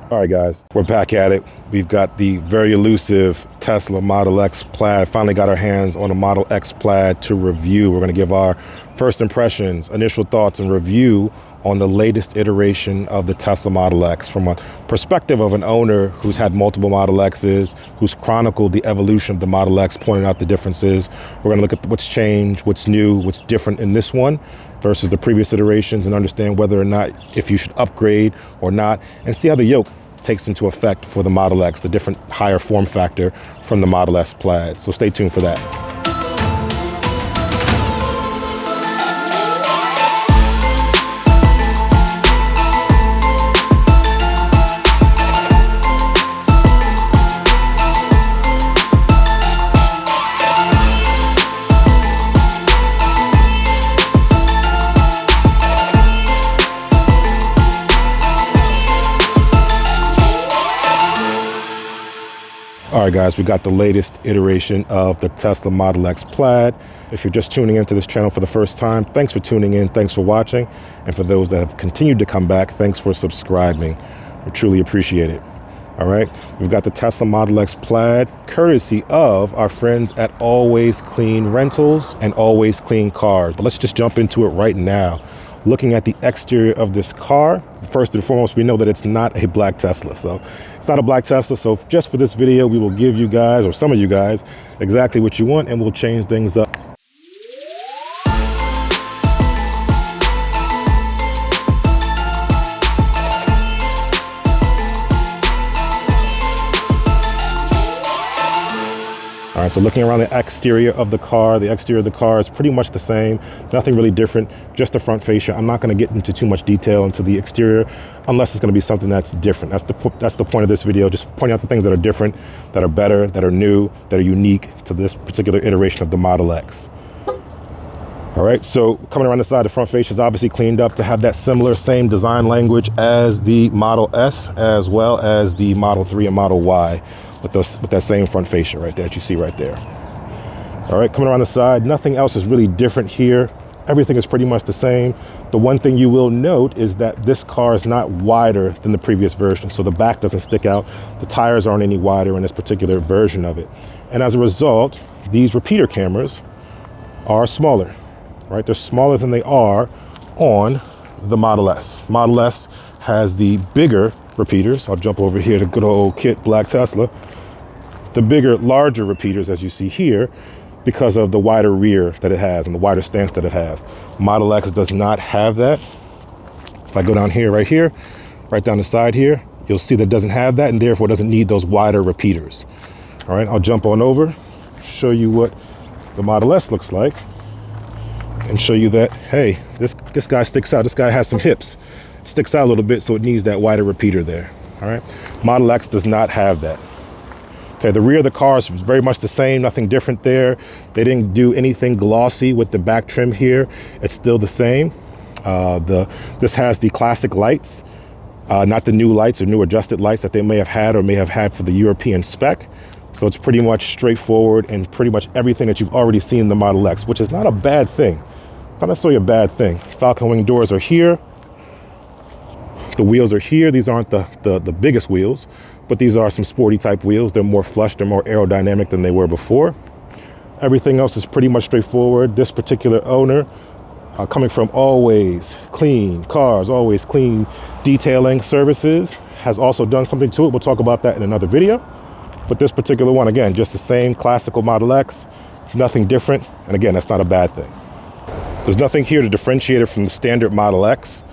All right, guys, we're back at it. We've got the very elusive Tesla Model X Plaid. Finally got our hands on a Model X Plaid to review. We're going to give our first impressions, initial thoughts, and review on the latest iteration of the Tesla Model X from a perspective of an owner who's had multiple Model X's, who's chronicled the evolution of the Model X, pointing out the differences. We're going to look at what's changed, what's new, what's different in this one versus the previous iterations, and understand whether or not if you should upgrade or not, and see how the yoke takes into effect for the Model X, the different higher form factor from the Model S Plaid. So stay tuned for that. All right, guys, we got the latest iteration of the Tesla Model X Plaid. If you're just tuning into this channel for the first time, thanks for tuning in, thanks for watching. And for those that have continued to come back, thanks for subscribing. We truly appreciate it. All right, we've got the Tesla Model X Plaid, courtesy of our friends at Always Clean Rentals and Always Clean Cars. But let's just jump into it right now. Looking at the exterior of this car, first and foremost, we know that it's not a black Tesla. So it's not a black Tesla. So just for this video, we will give you guys, or some of you guys, exactly what you want, and we'll change things up. All right, so looking around the exterior of the car is pretty much the same. Nothing really different, just the front fascia. I'm not going to get into too much detail into the exterior unless it's going to be something that's different. That's the point of this video, just pointing out the things that are different, that are better, that are new, that are unique to this particular iteration of the Model X. All right, so coming around the side, the front fascia is obviously cleaned up to have that same design language as the Model S, as well as the Model 3 and Model Y. With that same front fascia right there that you see right there. All right, coming around the side, nothing else is really different here. Everything is pretty much the same. The one thing you will note is that this car is not wider than the previous version, so the back doesn't stick out. The tires aren't any wider in this particular version of it. And as a result, these repeater cameras are smaller, right? They're smaller than they are on the Model S. Model S has the bigger repeaters. I'll jump over here to good old kit BlackTesla. The bigger, larger repeaters, as you see here, because of the wider rear that it has and the wider stance that it has. Model X does not have that. If I go down here, right down the side here, you'll see that it doesn't have that and therefore doesn't need those wider repeaters. All right, I'll jump on over, show you what the Model S looks like, and show you that, hey, this guy sticks out. This guy has some hips. Sticks out a little bit, so it needs that wider repeater there. All right, Model X does not have that. Okay, the rear of the car is very much the same, nothing different there. They didn't do anything glossy with the back trim here. It's still the same. This has the classic lights, not the new lights or new adjusted lights that they may have had for the European spec. So it's pretty much straightforward and pretty much everything that you've already seen in the Model X, which is not a bad thing. It's not necessarily a bad thing. Falcon wing doors are here. The wheels are here. These aren't the biggest wheels, but these are some sporty type wheels. They're more flush, they're more aerodynamic than they were before. Everything else is pretty much straightforward. This particular owner, coming from Always Clean Cars, Always Clean Detailing Services, has also done something to it. We'll talk about that in another video. But this particular one, again, just the same classical Model X, nothing different. And again, that's not a bad thing. There's nothing here to differentiate it from the standard Model X.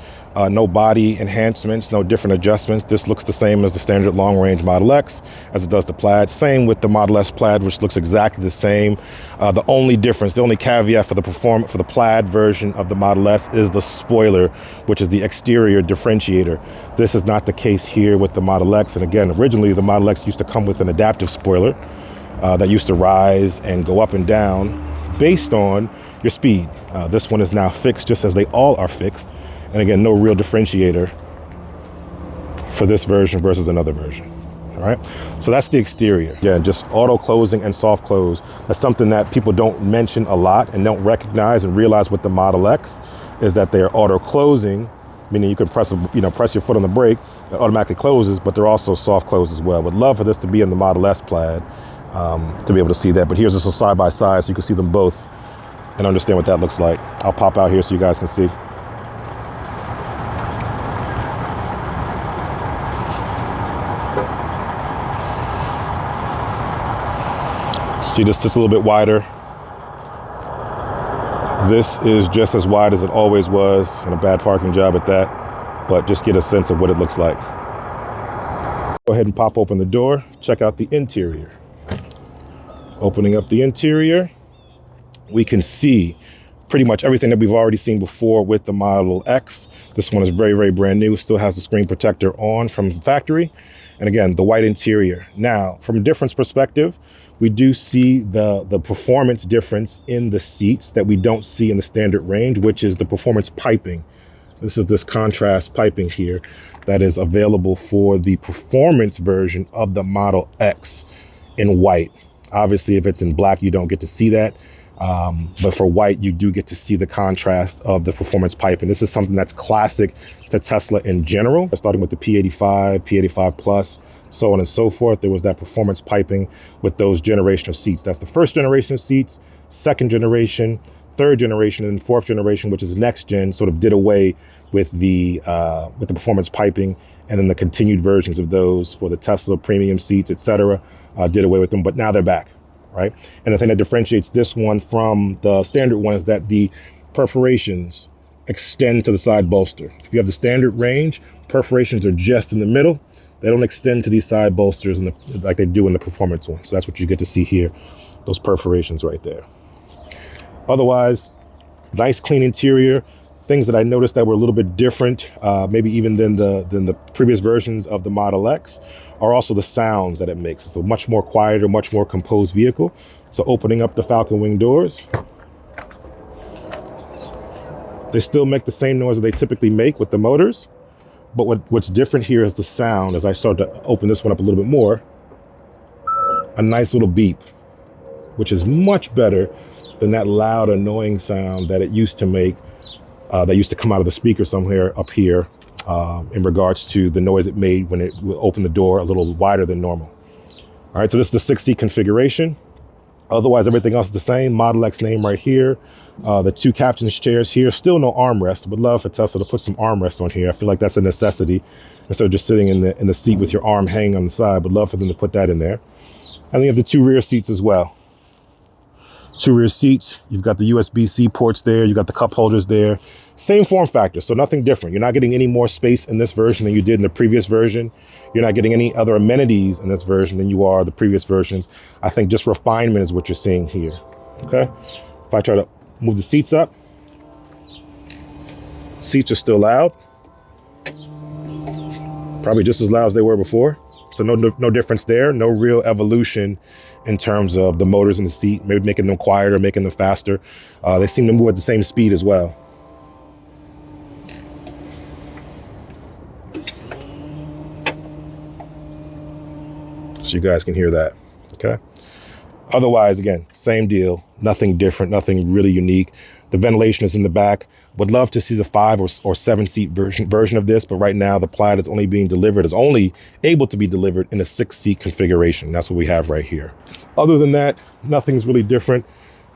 No body enhancements, no different adjustments. This looks the same as the standard long-range Model X as it does the Plaid. Same with the Model S Plaid, which looks exactly the same. The only difference, the only caveat for the Plaid version of the Model S is the spoiler, which is the exterior differentiator. This is not the case here with the Model X. And again, originally the Model X used to come with an adaptive spoiler that used to rise and go up and down based on your speed. This one is now fixed just as they all are fixed. And again, no real differentiator for this version versus another version. All right, so that's the exterior. Yeah, just auto closing and soft close. That's something that people don't mention a lot and don't recognize and realize with the Model X is that they're auto closing meaning you can press your foot on the brake, it automatically closes, but they're also soft close as well. Would love for this to be in the Model S Plaid to be able to see that. But here's just a side by side so you can see them both and understand what that looks like. I'll pop out here so you guys can see. See, this just a little bit wider. This is just as wide as it always was, and a bad parking job at that, but just get a sense of what it looks like. Go ahead and pop open the door, check out the interior. Opening up the interior, we can see pretty much everything that we've already seen before with the Model X. This one is very, very brand new, still has the screen protector on from the factory. And again, the white interior. Now, from a difference perspective, we do see the performance difference in the seats that we don't see in the standard range, which is the performance piping. This is this contrast piping here that is available for the performance version of the Model X in white. Obviously, if it's in black, you don't get to see that. But for white, you do get to see the contrast of the performance piping. This is something that's classic to Tesla in general, starting with the P85, P85 Plus, so on and so forth. There was that performance piping with those generation of seats. That's the first generation of seats, second generation, third generation, and fourth generation, which is next gen, sort of did away with the performance piping, and then the continued versions of those for the Tesla premium seats, etc., did away with them. But now they're back, right? And the thing that differentiates this one from the standard one is that the perforations extend to the side bolster. If you have the standard range, perforations are just in the middle. They don't extend to these side bolsters like they do in the performance one. So that's what you get to see here, those perforations right there. Otherwise, nice clean interior. Things that I noticed that were a little bit different, maybe even than the previous versions of the Model X, are also the sounds that it makes. It's a much more quieter, much more composed vehicle. So opening up the Falcon Wing doors, they still make the same noise that they typically make with the motors. But what's different here is the sound. As I start to open this one up a little bit more, a nice little beep, which is much better than that loud, annoying sound that it used to make, that used to come out of the speaker somewhere up here, in regards to the noise it made when it would open the door a little wider than normal. All right, so this is the 6-seat configuration. Otherwise, everything else is the same. Model X name right here. The 2 captain's chairs here. Still no armrest. Would love for Tesla to put some armrest on here. I feel like that's a necessity. Instead of just sitting in the seat with your arm hanging on the side, would love for them to put that in there. And then you have the 2 rear seats as well. 2 rear seats. You've got the USB-C ports there. You got the cup holders there. Same form factor, so nothing different. You're not getting any more space in this version than you did in the previous version. You're not getting any other amenities in this version than you are the previous versions. I think just refinement is what you're seeing here, okay? If I try to move the seats up, seats are still loud. Probably just as loud as they were before. So no difference there, no real evolution in terms of the motors in the seat, maybe making them quieter, making them faster. They seem to move at the same speed as well. So you guys can hear that, okay? Otherwise, again, same deal, nothing different, nothing really unique. The ventilation is in the back. Would love to see the 5 or 7-seat version of this, but right now the Plaid is only able to be delivered in a 6-seat configuration. That's what we have right here. Other than that, nothing's really different.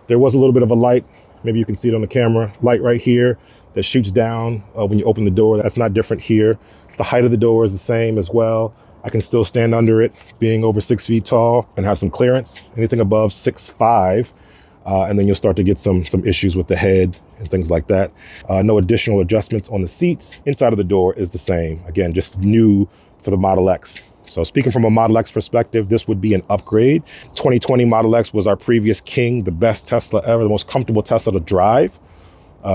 There was a little bit of a light, maybe you can see it on the camera, light right here that shoots down when you open the door. That's not different here. The height of the door is the same as well. I can still stand under it, being over 6 feet tall, and have some clearance. Anything above 6'5", and then you'll start to get some issues with the head and things like that. No additional adjustments on the seats. Inside of the door is the same. Again, just new for the Model X. So speaking from a Model X perspective, this would be an upgrade. 2020 Model X was our previous king, the best Tesla ever, the most comfortable Tesla to drive.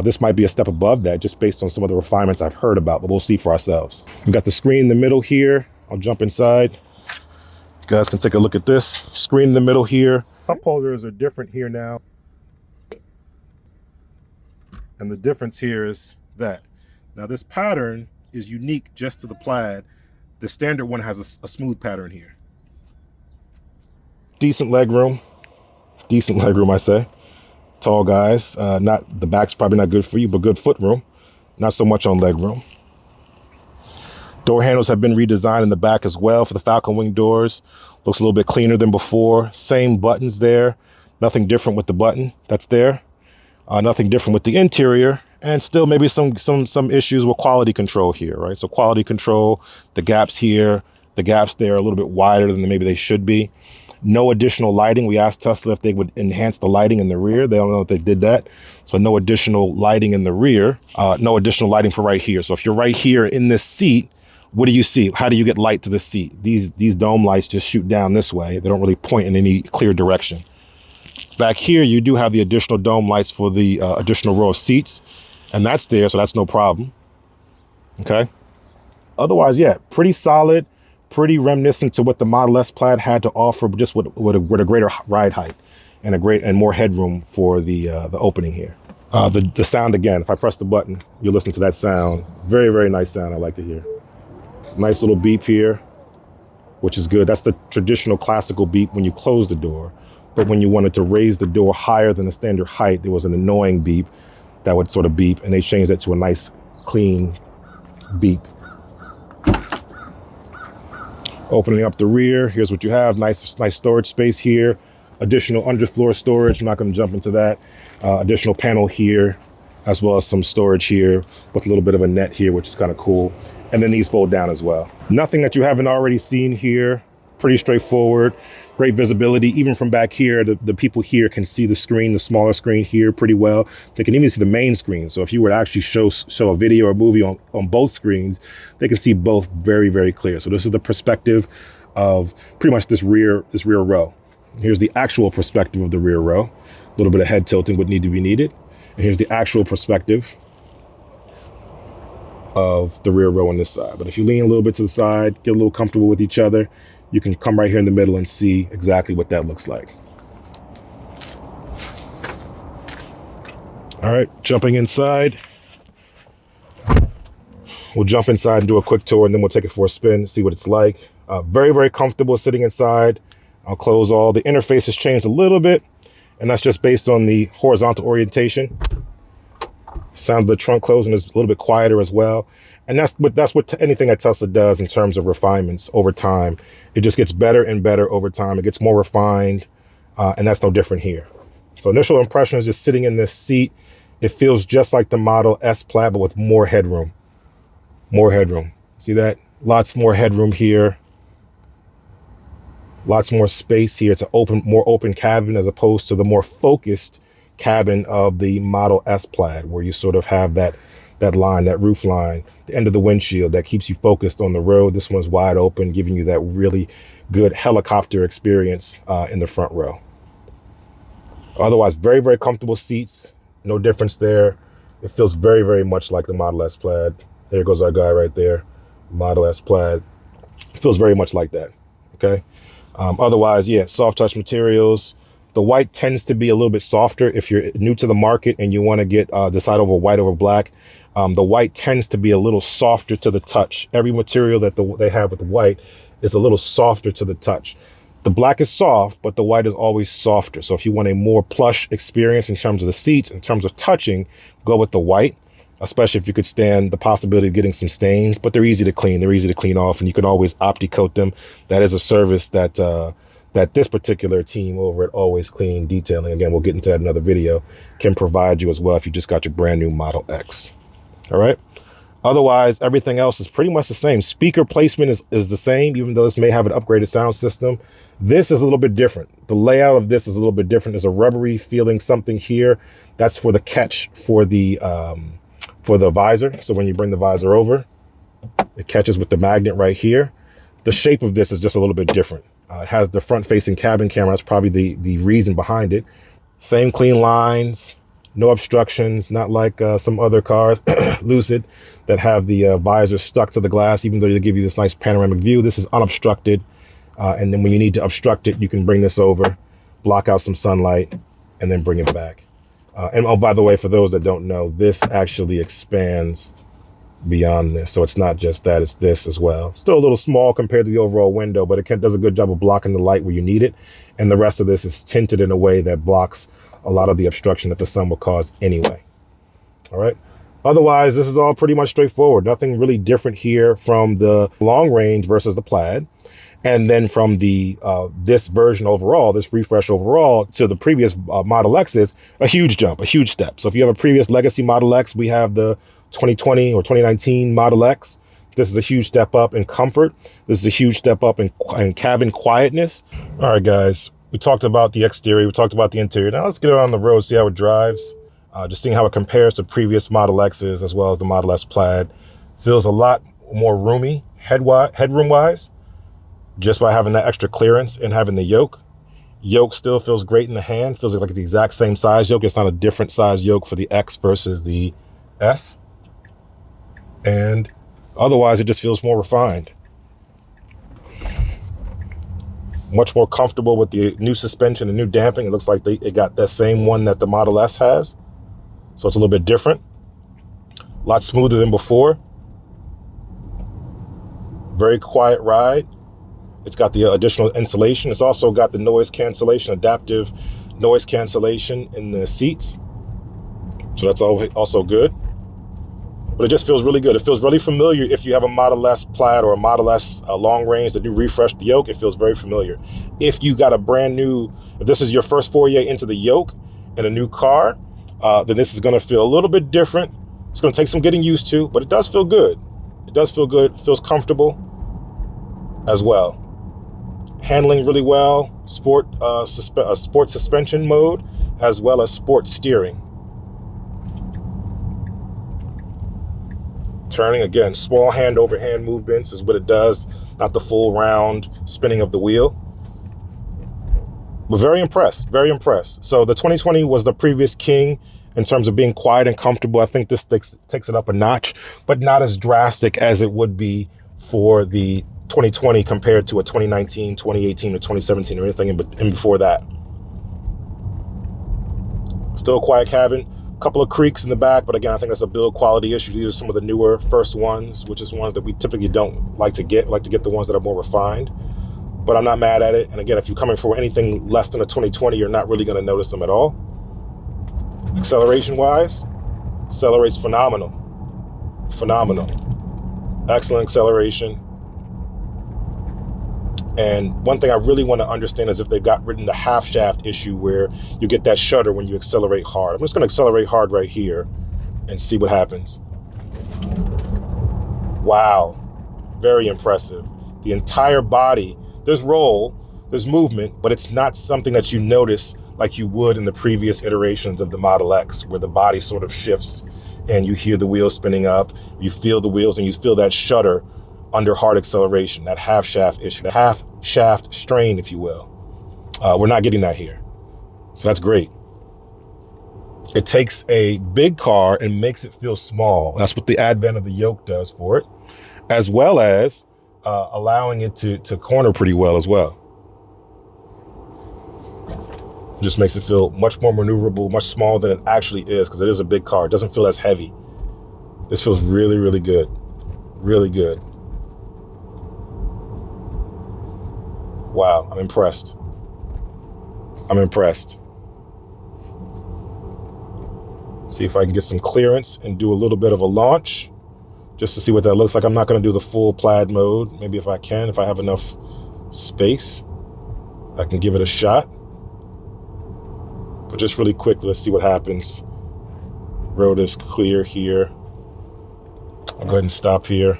This might be a step above that, just based on some of the refinements I've heard about, but we'll see for ourselves. We've got the screen in the middle here. I'll jump inside. You guys can take a look at this. Screen in the middle here. Cup holders are different here now. And the difference here is that. Now this pattern is unique just to the Plaid. The standard one has a smooth pattern here. Decent leg room. Decent leg room, I say. Tall guys. The back's probably not good for you, but good foot room. Not so much on leg room. Door handles have been redesigned in the back as well for the Falcon Wing doors. Looks a little bit cleaner than before. Same buttons there. Nothing different with the button that's there. Nothing different with the interior, and still maybe some issues with quality control here, right? So quality control, the gaps here, the gaps there are a little bit wider than maybe they should be. No additional lighting. We asked Tesla if they would enhance the lighting in the rear. They don't know if they did that. So no additional lighting in the rear. No additional lighting for right here. So if you're right here in this seat, what do you see? How do you get light to the seat? These dome lights just shoot down this way. They don't really point in any clear direction. Back here, you do have the additional dome lights for the additional row of seats, and that's there, so that's no problem. Okay. Otherwise, yeah, pretty solid, pretty reminiscent to what the Model S Plaid had to offer, but just with a greater ride height and more headroom for the opening here. The sound again. If I press the button, you'll listen to that sound. Very, very nice sound. I like to hear. Nice little beep here, which is good. That's the traditional classical beep when you close the door. But when you wanted to raise the door higher than the standard height, there was an annoying beep that would sort of beep, and they changed that to a nice, clean beep. Opening up the rear, here's what you have. Nice storage space here. Additional underfloor storage. I'm not going to jump into that. Additional panel here, as well as some storage here with a little bit of a net here, which is kind of cool. And then these fold down as well. Nothing that you haven't already seen here. Pretty straightforward. Great visibility. Even from back here, the people here can see the screen, the smaller screen here pretty well. They can even see the main screen. So if you were to actually show a video or a movie on both screens, they can see both very, very clear. So this is the perspective of pretty much this rear row. Here's the actual perspective of the rear row. A little bit of head tilting would need to be needed. And here's the actual perspective of the rear row on this side. But if you lean a little bit to the side, get a little comfortable with each other, you can come right here in the middle and see exactly what that looks like. All right, jumping inside. We'll jump inside and do a quick tour, and then we'll take it for a spin, see what it's like. Very, very comfortable sitting inside. I'll close all. The interface has changed a little bit, and that's just based on the horizontal orientation. Sound of the trunk closing is a little bit quieter as well. And that's what anything that Tesla does in terms of refinements over time. It just gets better and better over time. It gets more refined, and that's no different here. So initial impression is just sitting in this seat. It feels just like the Model S Plaid, but with more headroom. More headroom. See that? Lots more headroom here. Lots more space here. It's an more open cabin as opposed to the more focused cabin of the Model S Plaid, where you sort of have that line, that roof line, the end of the windshield that keeps you focused on the road. This one's wide open, giving you that really good helicopter experience in the front row. Otherwise, very, very comfortable seats. No difference there. It feels very, very much like the Model S Plaid. There goes our guy right there, Model S Plaid. It feels very much like that, okay? Otherwise, yeah, soft touch materials. The white tends to be a little bit softer if you're new to the market and you want to decide over white over black. The white tends to be a little softer to the touch. Every material that they have with the white is a little softer to the touch. The black is soft, but the white is always softer. So if you want a more plush experience in terms of the seats, in terms of touching, go with the white, especially if you could stand the possibility of getting some stains, but they're easy to clean. They're easy to clean off, and you can always opti-coat them. That is a service that this particular team over at Always Clean Detailing, again, we'll get into that in another video, can provide you as well if you just got your brand new Model X. All right. Otherwise, everything else is pretty much the same. Speaker placement is the same, even though this may have an upgraded sound system. This is a little bit different. The layout of this is a little bit different. There's a rubbery feeling something here. That's for the catch for the visor. So when you bring the visor over, it catches with the magnet right here. The shape of this is just a little bit different. It has the front-facing cabin camera. That's probably the reason behind it. Same clean lines. No obstructions, not like some other cars, Lucid, that have the visor stuck to the glass, even though they give you this nice panoramic view. This is unobstructed. And then when you need to obstruct it, you can bring this over, block out some sunlight, and then bring it back. And oh, by the way, for those that don't know, this actually expands beyond this. So it's not just that, it's this as well. Still a little small compared to the overall window, but it does a good job of blocking the light where you need it. And the rest of this is tinted in a way that blocks a lot of the obstruction that the sun will cause anyway. All right. Otherwise, this is all pretty much straightforward. Nothing really different here from the long range versus the Plaid. And then from the this version overall, this refresh overall to the previous Model X is a huge jump, a huge step. So if you have a previous legacy Model X, we have the 2020 or 2019 Model X. This is a huge step up in comfort. This is a huge step up in cabin quietness. All right, guys, we talked about the exterior. We talked about the interior. Now let's get it on the road, see how it drives. Just seeing how it compares to previous Model X's as well as the Model S Plaid. Feels a lot more roomy headroom-wise, just by having that extra clearance and having the yoke. Yoke still feels great in the hand. Feels like the exact same size yoke. It's not a different size yoke for the X versus the S. And otherwise, it just feels more refined. Much more comfortable with the new suspension and new damping. It looks like it got that same one that the Model S has. So it's a little bit different. A lot smoother than before. Very quiet ride. It's got the additional insulation. It's also got the noise cancellation, adaptive noise cancellation in the seats. So that's also good. But it just feels really good. It feels really familiar if you have a Model S Plaid or a Model S long range, the new refreshed yoke. It feels very familiar. If you got a brand new, if this is your first foray into the yoke in a new car, then this is going to feel a little bit different. It's going to take some getting used to, but it does feel good. It does feel good. It feels comfortable as well. Handling really well. Sport suspension mode as well as sport steering. Turning, again, small hand over hand movements is what it does, not the full round spinning of the wheel. But very impressed, very impressed. So the 2020 was the previous king in terms of being quiet and comfortable. I think this takes it up a notch, but not as drastic as it would be for the 2020 compared to a 2019, 2018, or 2017, or anything in before that. Still a quiet cabin. Couple of creaks in the back, but again, I think that's a build quality issue. These are some of the newer first ones, which is ones that we typically don't like to get. We like to get the ones that are more refined, but I'm not mad at it. And again, if you're coming for anything less than a 2020, you're not really going to notice them at all. Acceleration wise, accelerates phenomenal. Excellent acceleration. And one thing I really want to understand is if they've got rid of the half shaft issue where you get that shudder when you accelerate hard. I'm just going to accelerate hard right here and see what happens. Wow. Very impressive. The entire body, there's roll, there's movement, but it's not something that you notice like you would in the previous iterations of the Model X, where the body sort of shifts and you hear the wheels spinning up, you feel the wheels and you feel that shudder under hard acceleration, that half shaft issue, that half shaft strain, if you will. We're not getting that here. So that's great. It takes a big car and makes it feel small. That's what the advent of the yoke does for it, as well as allowing it to corner pretty well as well. It just makes it feel much more maneuverable, much smaller than it actually is, because it is a big car. It doesn't feel as heavy. This feels really, really good. Really good. Wow, I'm impressed. I'm impressed. See if I can get some clearance and do a little bit of a launch just to see what that looks like. I'm not going to do the full Plaid mode. Maybe if I can, if I have enough space, I can give it a shot. But just really quick, let's see what happens. Road is clear here. I'll go ahead and stop here.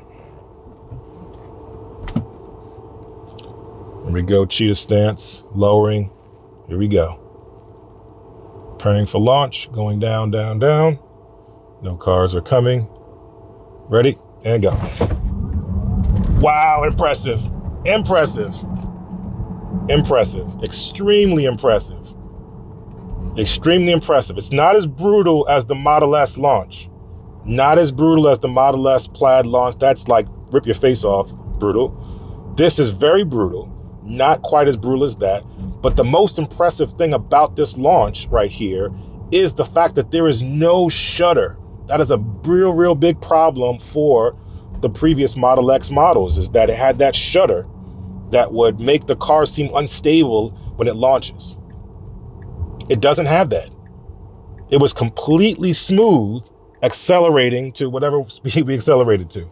Here we go, cheetah stance, lowering. Here we go. Preparing for launch, going down, down, down. No cars are coming. Ready, and go. Wow, impressive, impressive, impressive, extremely impressive, extremely impressive. It's not as brutal as the Model S launch. Not as brutal as the Model S Plaid launch. That's like rip your face off brutal. This is very brutal. Not quite as brutal as that. But the most impressive thing about this launch right here is the fact that there is no shudder. That is a real big problem for the previous Model X models, is that it had that shudder that would make the car seem unstable when it launches. It doesn't have that. It was completely smooth accelerating to whatever speed we accelerated to.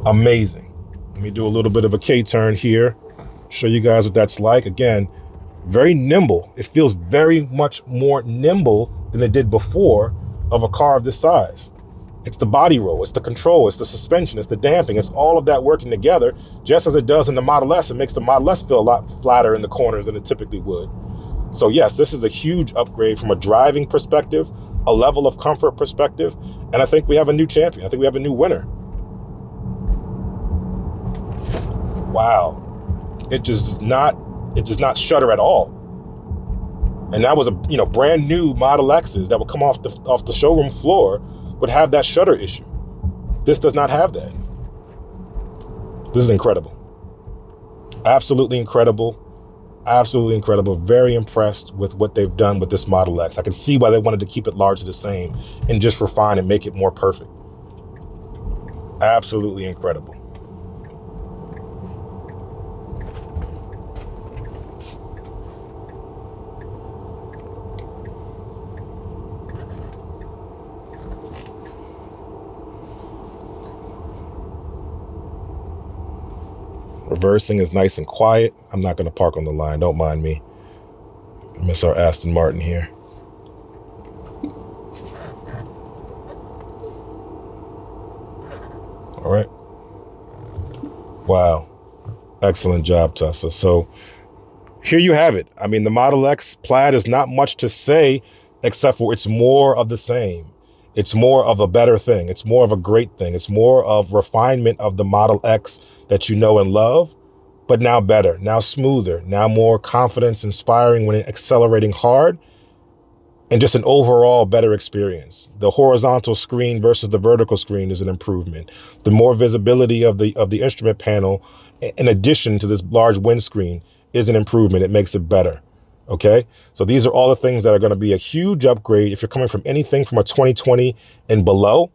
Amazing. Let me do a little bit of a K-turn here, show you guys what that's like. Again, very nimble. It feels very much more nimble than it did before of a car of this size. It's the body roll, it's the control, it's the suspension, it's the damping, it's all of that working together, just as it does in the Model S. It makes the Model S feel a lot flatter in the corners than it typically would. So yes, this is a huge upgrade from a driving perspective, a level of comfort perspective, and I think we have a new champion. I think we have a new winner. Wow. It does not shudder at all. And that was a brand new Model X's that would come off the showroom floor would have that shudder issue. This does not have that. This is incredible. Absolutely incredible. Absolutely incredible. Very impressed with what they've done with this Model X. I can see why they wanted to keep it largely the same and just refine and make it more perfect. Absolutely incredible. Reversing is nice and quiet. I'm not going to park on the line. Don't mind me. Miss our Aston Martin here. All right. Wow. Excellent job, Tesla. So here you have it. I mean, the Model X Plaid is not much to say except for it's more of the same. It's more of a better thing. It's more of a great thing. It's more of refinement of the Model X that you know and love, but now better, now smoother, now more confidence inspiring when accelerating hard, and just an overall better experience. The horizontal screen versus the vertical screen is an improvement. The more visibility of the instrument panel, in addition to this large windscreen, is an improvement. It makes it better. Okay, so these are all the things that are going to be a huge upgrade. If you're coming from anything from a 2020 and below,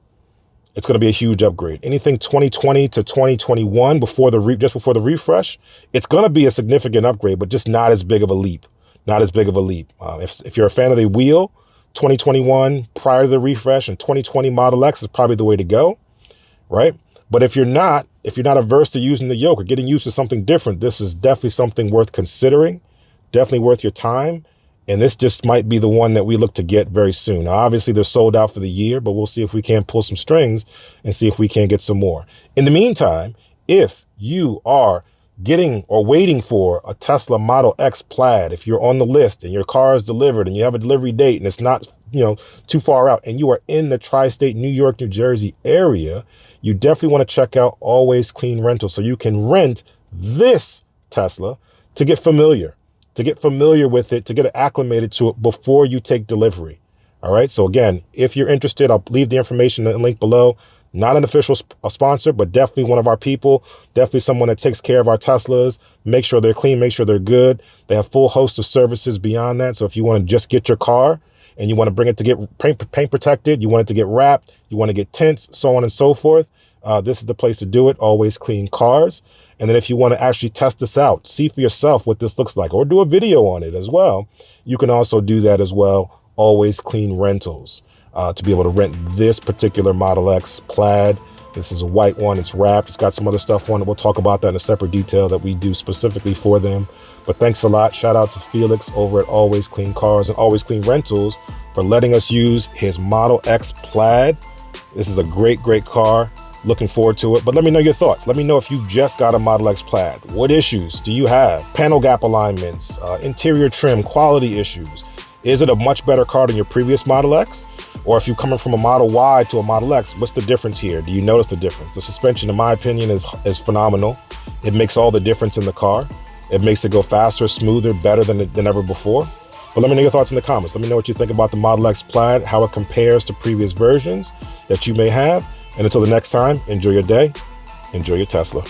it's going to be a huge upgrade. Anything 2020 to 2021 just before the refresh, it's going to be a significant upgrade, but just not as big of a leap. Not as big of a leap. If you're a fan of the wheel, 2021 prior to the refresh and 2020 Model X is probably the way to go, right? But if you're not averse to using the yoke or getting used to something different, this is definitely something worth considering. Definitely worth your time. And this just might be the one that we look to get very soon. Now, obviously, they're sold out for the year, but we'll see if we can pull some strings and see if we can get some more. In the meantime, if you are getting or waiting for a Tesla Model X Plaid, if you're on the list and your car is delivered and you have a delivery date and it's not too far out and you are in the tri-state New York, New Jersey area, you definitely want to check out Always Clean Rental so you can rent this Tesla to get familiar with it, to get acclimated to it before you take delivery. All right. So again, if you're interested, I'll leave the information and link below. Not an official sponsor, but definitely one of our people, definitely someone that takes care of our Teslas, make sure they're clean, make sure they're good. They have full host of services beyond that. So if you want to just get your car and you want to bring it to get paint protected, you want it to get wrapped, you want to get tints, so on and so forth, this is the place to do it. Always Clean Cars. And then if you want to actually test this out, see for yourself what this looks like, or do a video on it as well, you can also do that as well. Always Clean Rentals, to be able to rent this particular Model X Plaid. This is a white one. It's wrapped. It's got some other stuff on it. We'll talk about that in a separate detail that we do specifically for them. But thanks a lot. Shout out to Felix over at Always Clean Cars and Always Clean Rentals for letting us use his Model X Plaid. This is a great, great car. Looking forward to it. But let me know your thoughts. Let me know if you just got a Model X Plaid. What issues do you have? Panel gap alignments, interior trim, quality issues. Is it a much better car than your previous Model X? Or if you're coming from a Model Y to a Model X, what's the difference here? Do you notice the difference? The suspension, in my opinion, is phenomenal. It makes all the difference in the car. It makes it go faster, smoother, better than ever before. But let me know your thoughts in the comments. Let me know what you think about the Model X Plaid, how it compares to previous versions that you may have. And until the next time, enjoy your day, enjoy your Tesla.